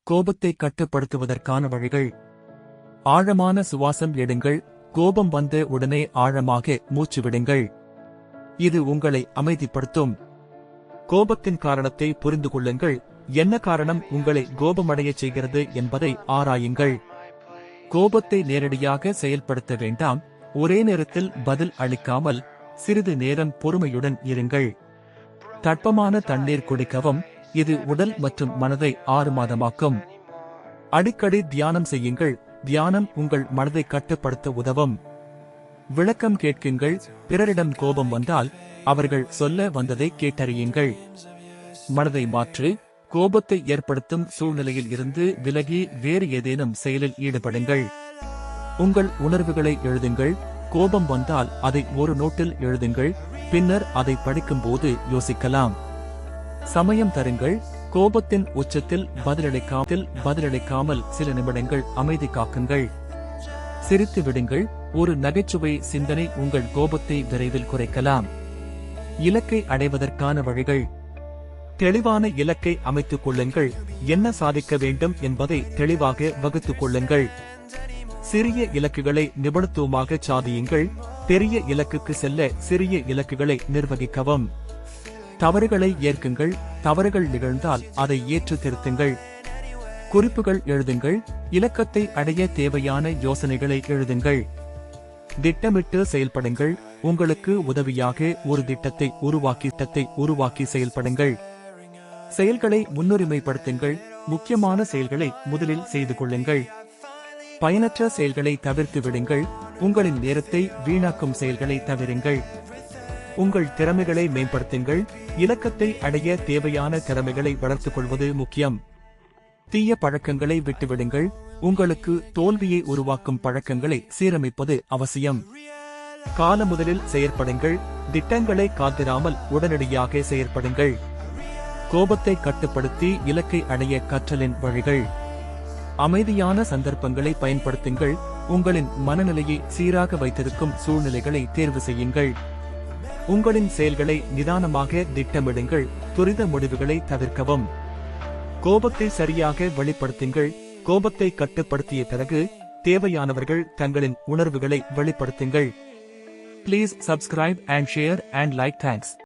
கோபத்தை கட்டுப்படுத்துவதற்கான வழிகள். ஆழமான சுவாசம் எடுங்கள். கோபம் வந்த உடனே ஆழமாக மூச்சு விடுங்கள். இது உங்களை அமைதிப்படுத்தும். கோபத்தின் காரணத்தை புரிந்து கொள்ளுங்கள். என்ன காரணம் உங்களை கோபமடையச் செய்கிறது என்பதை ஆராயுங்கள். கோபத்தை நேரடியாக செயல்படுத்த வேண்டாம். ஒரே நேரத்தில் பதில் அளிக்காமல் சிறிது நேரம் பொறுமையுடன் இருங்கள். தட்பமான தண்ணீர் குடிக்கவும். இது உடல் மற்றும் மனதை ஆறுமாதமாக்கும். அடிக்கடி தியானம் செய்யுங்கள். தியானம் உங்கள் மனதை கட்டுப்படுத்த உதவும். விளக்கம் கேட்குங்கள். பிறரிடம் கோபம் வந்தால் அவர்கள் சொல்ல வந்ததை கேட்டறியுங்கள். மனதை மாற்று. கோபத்தை ஏற்படுத்தும் சூழ்நிலையில் இருந்து விலகி வேறு ஏதேனும் செயலில் ஈடுபடுங்கள். உங்கள் உணர்வுகளை எழுதுங்கள். கோபம் வந்தால் அதை ஒரு நோட்டில் எழுதுங்கள். பின்னர் அதை படிக்கும்போது யோசிக்கலாம். சமயம் தருங்கள். கோபத்தின் உச்சத்தில் பதிலளிக்காமல் சில நிமிடங்கள் அமைதி காக்குங்கள். சிரித்து விடுங்கள். ஒரு நகைச்சுவை சிந்தனை உங்கள் கோபத்தை விரைவில் குறைக்கலாம். இலக்கை அடைவதற்கான வழிகள். தெளிவான இலக்கை அமைத்துக் கொள்ளுங்கள். என்ன சாதிக்க வேண்டும் என்பதை தெளிவாக வகுத்துக் கொள்ளுங்கள். சிறிய இலக்குகளை நிபுணத்துவமாக சாதியுங்கள். பெரிய இலக்குக்கு செல்ல சிறிய இலக்குகளை நிர்வகிக்கவும். தவறுகளை ஏற்குங்கள். தவறுகள் நிகழ்ந்தால் அதை ஏற்று திருத்துங்கள். குறிப்புகள் எழுதுங்கள். இலக்கத்தை அடைய தேவையான யோசனைகளை எழுதுங்கள். திட்டமிட்டு செயல்படுங்கள். உங்களுக்கு உதவியாக ஒரு திட்டத்தை உருவாக்கி செயல்படுங்கள். செயல்களை முன்னுரிமைப்படுத்துங்கள். முக்கியமான செயல்களை முதலில் செய்து கொள்ளுங்கள். பயனற்ற செயல்களை தவிர்த்து விடுங்கள். உங்களின் நேரத்தை வீணாக்கும் செயல்களை தவிருங்கள். உங்கள் திறமைகளை மேம்படுத்துங்கள். இலக்கத்தை அடைய தேவையான திறமைகளை வளர்த்துக் கொள்வது முக்கியம். தீய பழக்கங்களை விட்டுவிடுங்கள். உங்களுக்கு தோல்வியை உருவாக்கும் பழக்கங்களை சீரமைப்பது அவசியம். கால முதலில் செயற்படுங்கள். திட்டங்களை காத்திராமல் உடனடியாக செயற்படுங்கள். கோபத்தை கட்டுப்படுத்தி இலக்கை அடைய கற்றலின் வழிகள். அமைதியான சந்தர்ப்பங்களை பயன்படுத்துங்கள். உங்களின் மனநிலையை சீராக வைத்திருக்கும் சூழ்நிலைகளை தேர்வு செய்யுங்கள். உங்களின் செயல்களை நிதானமாக திட்டமிடுங்கள். துரித முடிவுகளை தவிர்க்கவும். கோபத்தை சரியாக வெளிப்படுத்துங்கள். கோபத்தை கட்டுப்படுத்திய பிறகு தேவையானவர்கள் தங்களின் உணர்வுகளை வெளிப்படுத்துங்கள். Please subscribe and share and like. Thanks.